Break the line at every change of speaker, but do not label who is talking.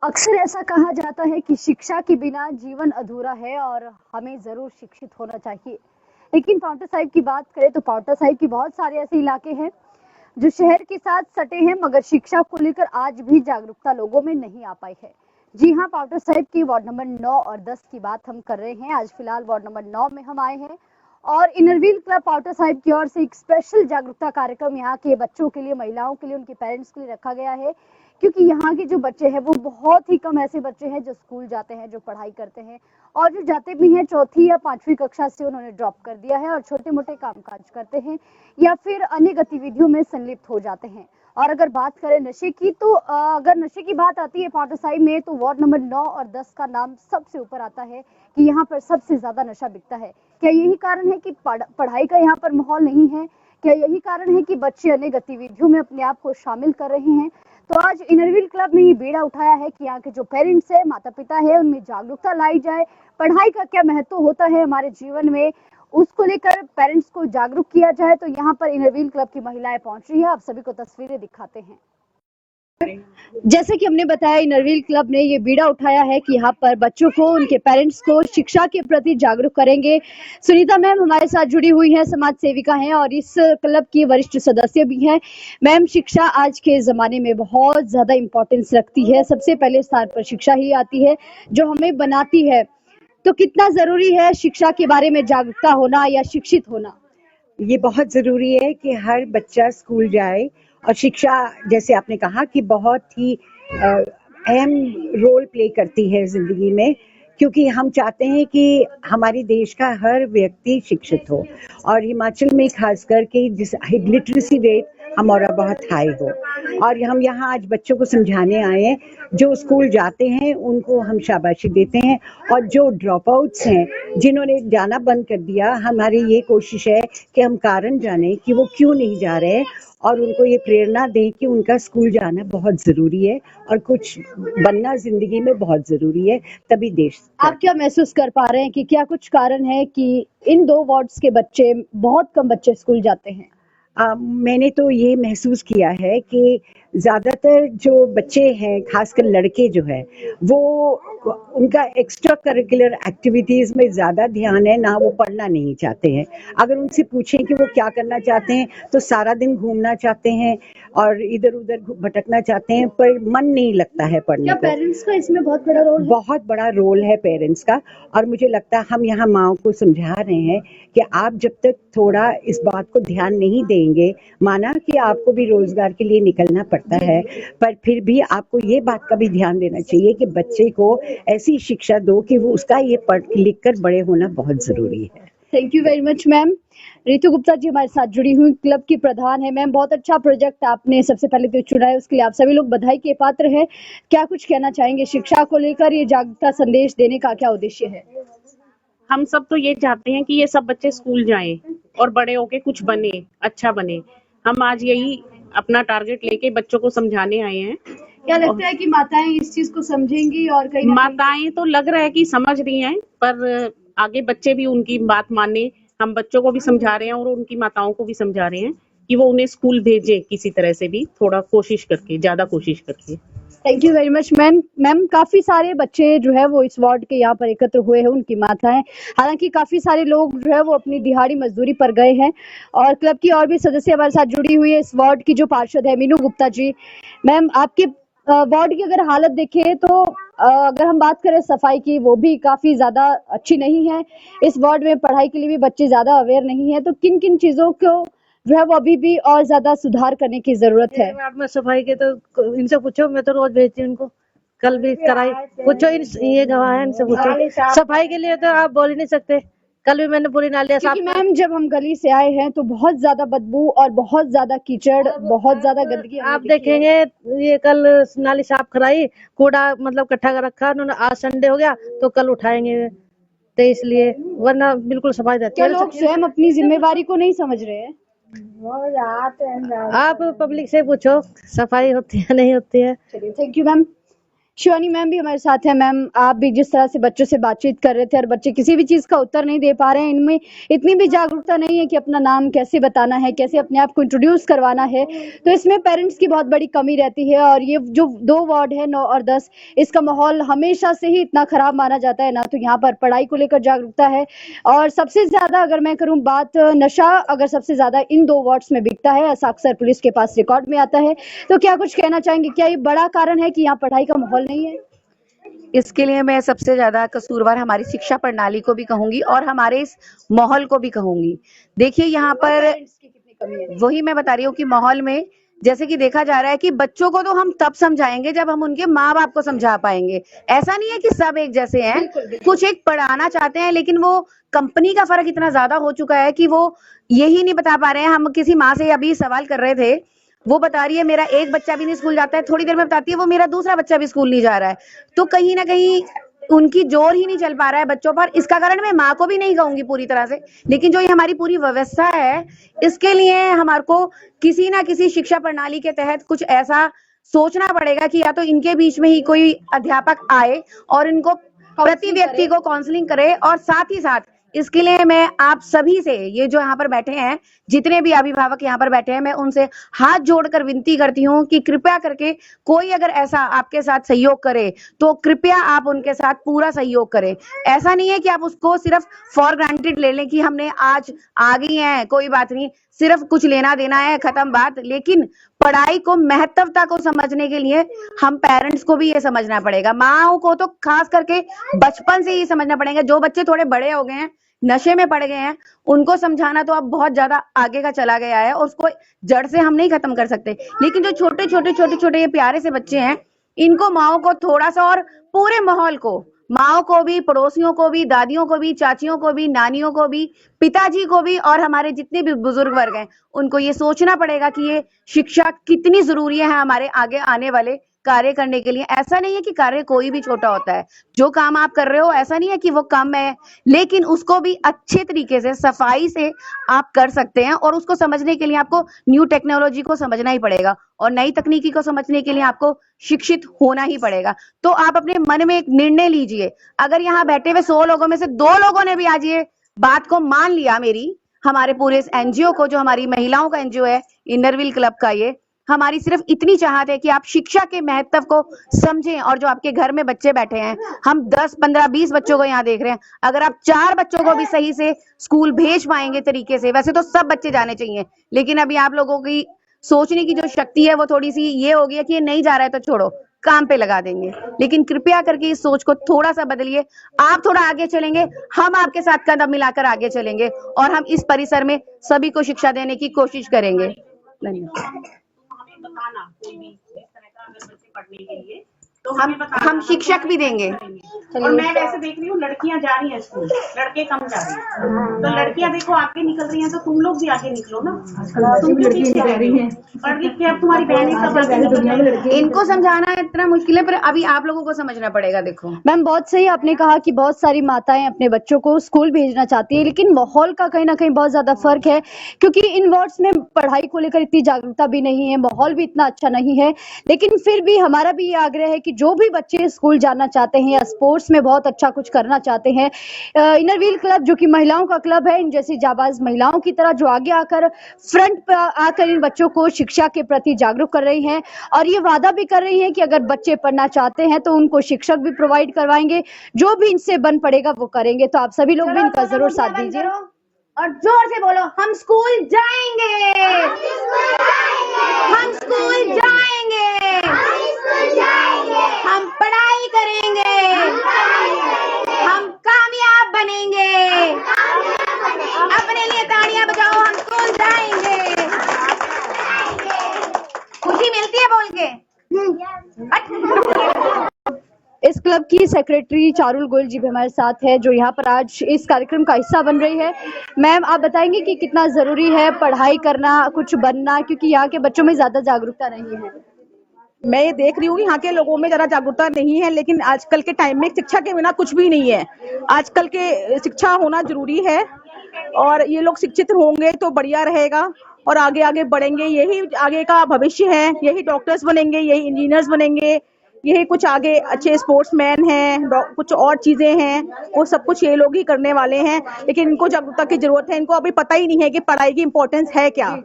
अक्सर ऐसा कहा जाता है कि शिक्षा के बिना जीवन अधूरा है और हमें जरूर शिक्षित होना चाहिए। लेकिन पाउंटा साहिब की बात करें तो पाउंटा साहिब की बहुत सारे ऐसे इलाके हैं जो शहर के साथ सटे हैं, मगर शिक्षा को लेकर आज भी जागरूकता लोगों में नहीं आ पाई है। जी हाँ, पाउंटा साहिब की वार्ड नंबर 9 और 10 की बात हम कर रहे हैं। आज फिलहाल वार्ड नंबर 9 में हम आए हैं और inner wheel club Paonta Sahib की ओर से एक स्पेशल जागरूकता कार्यक्रम यहाँ के बच्चों के लिए, महिलाओं के लिए, उनके पेरेंट्स के लिए रखा गया है। क्योंकि यहाँ के जो बच्चे हैं वो बहुत ही कम ऐसे बच्चे हैं जो स्कूल जाते हैं, जो पढ़ाई करते हैं, और जो जाते भी हैं चौथी या पांचवी कक्षा से उन्होंने ड्रॉप कर दिया है और छोटे मोटे कामकाज करते हैं या फिर अन्य गतिविधियों में संलिप्त हो जाते हैं। और अगर बात करें नशे की तो अगर नशे की बात आती है पाउंटा साहिब में तो वार्ड नंबर 9 और 10 का नाम सबसे ऊपर आता है कि यहाँ पर सबसे ज्यादा नशा बिकता है। क्या यही कारण है कि पढ़ाई का यहाँ पर माहौल नहीं है? क्या यही कारण है कि बच्चे अन्य गतिविधियों में अपने आप को शामिल कर रहे हैं? तो आज इनर व्हील क्लब ने ये बीड़ा उठाया है कि यहाँ के जो पेरेंट्स है, माता पिता है, उनमें जागरूकता लाई जाए। पढ़ाई का क्या महत्व होता है हमारे जीवन में, उसको लेकर पेरेंट्स को जागरूक किया जाए। तो यहाँ पर इनर व्हील क्लब की महिलाएं पहुंच रही है, आप सभी को तस्वीरें दिखाते हैं। जैसे कि हमने बताया, इनर व्हील क्लब ने ये बीड़ा उठाया है कि यहाँ पर बच्चों को, उनके पेरेंट्स को शिक्षा के प्रति जागरूक करेंगे। सुनीता मैम हमारे साथ जुड़ी हुई हैं, समाज सेविका हैं और इस क्लब की वरिष्ठ सदस्य भी हैं। मैम, शिक्षा आज के जमाने में बहुत ज्यादा इम्पोर्टेंस रखती है। सबसे पहले स्थान पर शिक्षा ही आती है जो हमें बनाती है। तो कितना जरूरी है शिक्षा के बारे में जागरूकता होना या शिक्षित होना?
ये बहुत ज़रूरी है कि हर बच्चा स्कूल जाए और शिक्षा, जैसे आपने कहा, कि बहुत ही अहम रोल प्ले करती है ज़िंदगी में, क्योंकि हम चाहते हैं कि हमारे देश का हर व्यक्ति शिक्षित हो और हिमाचल में खास करके जिस लिटरेसी रेट हमारा बहुत हाई हो। और हम यहाँ आज बच्चों को समझाने आए हैं, जो स्कूल जाते हैं उनको हम शाबाशी देते हैं और जो ड्रॉप आउट्स हैं, जिन्होंने जाना बंद कर दिया, हमारी ये कोशिश है कि हम कारण जानें कि वो क्यों नहीं जा रहे और उनको ये प्रेरणा दें कि उनका स्कूल जाना बहुत ज़रूरी है और कुछ बनना ज़िंदगी में बहुत ज़रूरी है, तभी देश।
आप क्या महसूस कर पा रहे हैं कि क्या कुछ कारण है कि इन 2 वार्ड्स के बच्चे, बहुत कम बच्चे स्कूल जाते हैं?
मैंने तो ये महसूस किया है कि ज़्यादातर जो बच्चे हैं, खासकर लड़के जो हैं, वो उनका एक्स्ट्रा करिकुलर एक्टिविटीज़ में ज़्यादा ध्यान है, ना वो पढ़ना नहीं चाहते हैं। अगर उनसे पूछें कि वो क्या करना चाहते हैं तो सारा दिन घूमना चाहते हैं और इधर उधर भटकना चाहते हैं, पर मन नहीं लगता है पढ़ने
क्या
को।
पेरेंट्स का इसमें बहुत बड़ा रोल है?
बहुत बड़ा रोल है पेरेंट्स का, और मुझे लगता है हम यहाँ माओ को समझा रहे हैं कि आप जब तक थोड़ा इस बात को ध्यान नहीं देंगे, माना कि आपको भी रोजगार के लिए निकलना पड़ता है, पर फिर भी आपको ये बात का भी ध्यान देना चाहिए कि बच्चे को ऐसी शिक्षा दो कि वो उसका ये पढ़ लिख कर बड़े होना बहुत जरूरी है।
Thank you very much ma'am. Ritu Gupta ji हमारे साथ जुड़ी हुई क्लब की प्रधान है। मैम, बहुत अच्छा प्रोजेक्ट आपने सबसे पहले तो चुना है, उसके लिए आप सभी लोग बधाई के पात्र हैं। क्या कुछ कहना चाहेंगे शिक्षा को लेकर? ये जागरूकता संदेश देने का क्या उद्देश्य है?
हम सब तो ये चाहते हैं कि ये सब बच्चे स्कूल जाएं और बड़े होके कुछ बने, अच्छा बने। हम आज यही अपना टारगेट लेके बच्चों को समझाने आए हैं।
क्या लगता है कि माताएं इस चीज को समझेंगी? और कहीं
माताएं तो लग रहा है कि समझ रही हैं, पर आगे बच्चे भी उनकी बात माने। हम बच्चों को भी समझा रहे हैं और उनकी माताओं को भी समझा रहे हैं कि वो उन्हें स्कूल भेजें, किसी तरह से भी थोड़ा कोशिश करके, ज्यादा कोशिश करके।
Thank you very much ma'am. Ma'am, काफी सारे बच्चे जो है वो इस वार्ड के यहाँ पर एकत्र हुए हैं, उनकी माताएं, हालांकि काफी सारे लोग जो है वो अपनी दिहाड़ी मजदूरी पर गए हैं। और क्लब की और भी सदस्य हमारे साथ जुड़ी हुई है, इस वार्ड की जो पार्षद है मीनू गुप्ता जी। मैम, आपके वार्ड की अगर हालत देखें तो अगर हम बात करें सफाई की, वो भी काफी ज्यादा अच्छी नहीं है। इस वार्ड में पढ़ाई के लिए भी बच्चे ज्यादा अवेयर नहीं है। तो किन किन चीजों को जो है वो अभी भी और ज्यादा सुधार करने की जरूरत है?
वार्ड में सफाई के तो इनसे पूछो, मैं तो रोज भेजती हूँ इनको, कल भी कराई। पूछो ये गवाह है, इनसे पूछो। सफाई के लिए तो आप बोल ही नहीं सकते, कल भी मैंने पूरी नालियां साफ।
मैम, जब हम गली से आए हैं तो बहुत ज्यादा बदबू और बहुत ज्यादा कीचड़, बहुत ज्यादा गंदगी
आप देखेंगे। ये कल नाली साफ कराई, कूड़ा मतलब इकट्ठा कर रखा उन्होंने। आज संडे हो गया तो कल उठाएंगे, तो इसलिए, वरना बिल्कुल सफाई रहती है।
लोग स्वयं अपनी जिम्मेवारी को नहीं समझ रहे हैं?
आप पब्लिक से पूछो सफाई होती है नहीं होती है।
चलिए, thank you ma'am. Shivani ma'am भी हमारे साथ है। मैम, आप भी जिस तरह से बच्चों से बातचीत कर रहे थे और बच्चे किसी भी चीज का उत्तर नहीं दे पा रहे हैं, इनमें इतनी भी जागरूकता नहीं है कि अपना नाम कैसे बताना है, कैसे अपने आप को इंट्रोड्यूस करवाना है, तो इसमें पेरेंट्स की बहुत बड़ी कमी रहती है। और ये जो 2 वार्ड है 9 और 10, इसका माहौल हमेशा से ही इतना खराब माना जाता है ना, तो यहाँ पर पढ़ाई को लेकर जागरूकता है। और सबसे ज्यादा अगर मैं करूँ बात, नशा अगर सबसे ज्यादा इन 2 वार्ड्स में बिकता है, ऐसा अक्सर पुलिस के पास रिकॉर्ड में आता है। तो क्या कुछ कहना चाहेंगे, क्या ये बड़ा कारण है कि यहाँ पढ़ाई का माहौल नहीं है?
इसके लिए मैं सबसे ज्यादा कसूरवार हमारी शिक्षा प्रणाली को भी कहूंगी और हमारे इस माहौल को भी कहूंगी। देखिए यहाँ पर वही मैं बता रही हूँ कि माहौल में जैसे कि देखा जा रहा है कि बच्चों को तो हम तब समझाएंगे जब हम उनके माँ बाप को समझा पाएंगे। ऐसा नहीं है कि सब एक जैसे हैं, कुछ एक पढ़ाना चाहते हैं, लेकिन वो कंपनी का फर्क इतना ज्यादा हो चुका है कि वो यही नहीं बता पा रहे हैं। हम किसी माँ से अभी सवाल कर रहे थे, वो बता रही है मेरा एक बच्चा भी नहीं स्कूल जाता है, थोड़ी देर में बताती है वो मेरा दूसरा बच्चा भी स्कूल नहीं जा रहा है। तो कहीं ना कहीं उनकी जोर ही नहीं चल पा रहा है बच्चों पर। इसका कारण मैं माँ को भी नहीं कहूंगी पूरी तरह से, लेकिन जो ये हमारी पूरी व्यवस्था है, इसके लिए हमारे को किसी ना किसी शिक्षा प्रणाली के तहत कुछ ऐसा सोचना पड़ेगा कि या तो इनके बीच में ही कोई अध्यापक आए और इनको प्रति व्यक्ति को काउंसलिंग करे। और साथ ही साथ इसके लिए मैं आप सभी से, ये जो यहाँ पर बैठे हैं, जितने भी अभिभावक यहाँ पर बैठे हैं, मैं उनसे हाथ जोड़कर विनती करती हूँ कि कृपया करके कोई अगर ऐसा आपके साथ सहयोग करे तो कृपया आप उनके साथ पूरा सहयोग करें। ऐसा नहीं है कि आप उसको सिर्फ फॉर ग्रांटेड ले लें कि हमने आज आ गई हैं, कोई बात नहीं, सिर्फ कुछ लेना देना है, खत्म बात। लेकिन पढ़ाई को, महत्वता को समझने के लिए हम पेरेंट्स को भी ये समझना पड़ेगा, माओ को तो खास करके बचपन से ये समझना पड़ेगा। जो बच्चे थोड़े बड़े हो गए हैं, नशे में पड़ गए हैं, उनको समझाना तो अब बहुत ज्यादा आगे का चला गया है और उसको जड़ से हम नहीं खत्म कर सकते। लेकिन जो छोटे छोटे ये प्यारे से बच्चे हैं, इनको माओ को थोड़ा सा, और पूरे माहौल को, माओ को भी, पड़ोसियों को भी, दादियों को भी, चाचियों को भी, नानियों को भी, पिताजी को भी, और हमारे जितने भी बुजुर्ग वर्ग हैं, उनको ये सोचना पड़ेगा कि ये शिक्षा कितनी जरूरी है हमारे आगे आने वाले कार्य करने के लिए। ऐसा नहीं है कि कार्य कोई भी छोटा होता है, जो काम आप कर रहे हो ऐसा नहीं है कि वो कम है, लेकिन उसको भी अच्छे तरीके से, सफाई से आप कर सकते हैं। और उसको समझने के लिए आपको न्यू टेक्नोलॉजी को समझना ही पड़ेगा और नई तकनीकी को समझने के लिए आपको शिक्षित होना ही पड़ेगा। तो आप अपने मन में एक निर्णय लीजिए। अगर यहाँ बैठे हुए 100 लोगों में से 2 लोगों ने भी आज ये बात को मान लिया, मेरी, हमारे पूरे इस एनजीओ को, जो हमारी महिलाओं का एनजीओ है, इनरव्हील क्लब का, ये हमारी सिर्फ इतनी चाहत है कि आप शिक्षा के महत्व को समझें। और जो आपके घर में बच्चे बैठे हैं, हम 10, 15, 20 बच्चों को यहाँ देख रहे हैं, अगर आप 4 बच्चों को भी सही से स्कूल भेज पाएंगे तरीके से, वैसे तो सब बच्चे जाने चाहिए, लेकिन अभी आप लोगों की सोचने की जो शक्ति है वो थोड़ी सी ये हो गई है कि ये नहीं जा रहा है तो छोड़ो, काम पे लगा देंगे। लेकिन कृपया करके इस सोच को थोड़ा सा बदलिए। आप थोड़ा आगे चलेंगे, हम आपके साथ कदम मिलाकर आगे चलेंगे और हम इस परिसर में सभी को शिक्षा देने की कोशिश करेंगे। धन्यवाद।
बताना कोई भी इस तरह का अगर बच्चे पढ़ने के लिए, तो
हम शिक्षक भी देंगे।
और मैं वैसे देख रही हूँ लड़कियां जा रही हैं स्कूल, लड़के कम जा रहे हैं। तो लड़कियां देखो आगे निकल रही हैं, तो तुम लोग भी आगे निकलो ना। तुम क्यों पीछे रह रही हैं? पढ़ लिख के अब तुम्हारी बहनें सब आगे निकल रही हैं।
इनको समझाना इतना मुश्किल है, पर अभी आप लोगों को समझना पड़ेगा। देखो
मैम, बहुत सही आपने कहा कि बहुत सारी माताएं अपने बच्चों को स्कूल भेजना चाहती है, लेकिन माहौल का कहीं ना कहीं बहुत ज्यादा फर्क है, क्योंकि इन वार्ड्स में पढ़ाई को लेकर इतनी जागरूकता भी नहीं है, माहौल भी इतना अच्छा नहीं है। लेकिन फिर भी हमारा भी ये आग्रह है कि जो भी बच्चे स्कूल जाना चाहते हैं या स्पोर्ट्स में बहुत अच्छा कुछ करना चाहते हैं, इनरव्हील क्लब, जो कि महिलाओं का क्लब है, इन जैसी जाबाज महिलाओं की तरह जो आगे आकर फ्रंट पर आकर इन बच्चों को शिक्षा के प्रति जागरूक कर रही हैं और ये वादा भी कर रही हैं कि अगर बच्चे पढ़ना चाहते हैं तो उनको शिक्षक भी प्रोवाइड करवाएंगे, जो भी इनसे बन पड़ेगा वो करेंगे। तो आप सभी लोग भी इनका जरूर साथ दीजिए
और जोर से बोलो, हम स्कूल जाएंगे, हम स्कूल जाएंगे, हम पढ़ाई करेंगे, हम कामयाब बनेंगे। अपने लिए तालियां बजाओ, हम स्कूल जाएंगे। खुशी मिलती है बोल के?
इस क्लब की सेक्रेटरी चारुल गोयल जी भी हमारे साथ है, जो यहाँ पर आज इस कार्यक्रम का हिस्सा बन रही है। मैम, आप बताएंगे कि कितना जरूरी है पढ़ाई करना, कुछ बनना, क्योंकि यहाँ के बच्चों में ज्यादा जागरूकता नहीं है।
मैं ये देख रही हूँ यहाँ के लोगों में जरा जागरूकता नहीं है, लेकिन आजकल के टाइम में शिक्षा के बिना कुछ भी नहीं है। आजकल के शिक्षा होना जरूरी है और ये लोग शिक्षित होंगे तो बढ़िया रहेगा और आगे आगे बढ़ेंगे। यही आगे का भविष्य है, यही डॉक्टर्स बनेंगे, यही इंजीनियर्स बनेंगे, यही कुछ आगे अच्छे स्पोर्ट्समैन हैं, कुछ और चीजें हैं, वो सब कुछ ये लोग ही करने वाले हैं। लेकिन इनको जागरूकता की जरूरत है, इनको अभी पता ही नहीं है कि पढ़ाई की इम्पोर्टेंस है क्या।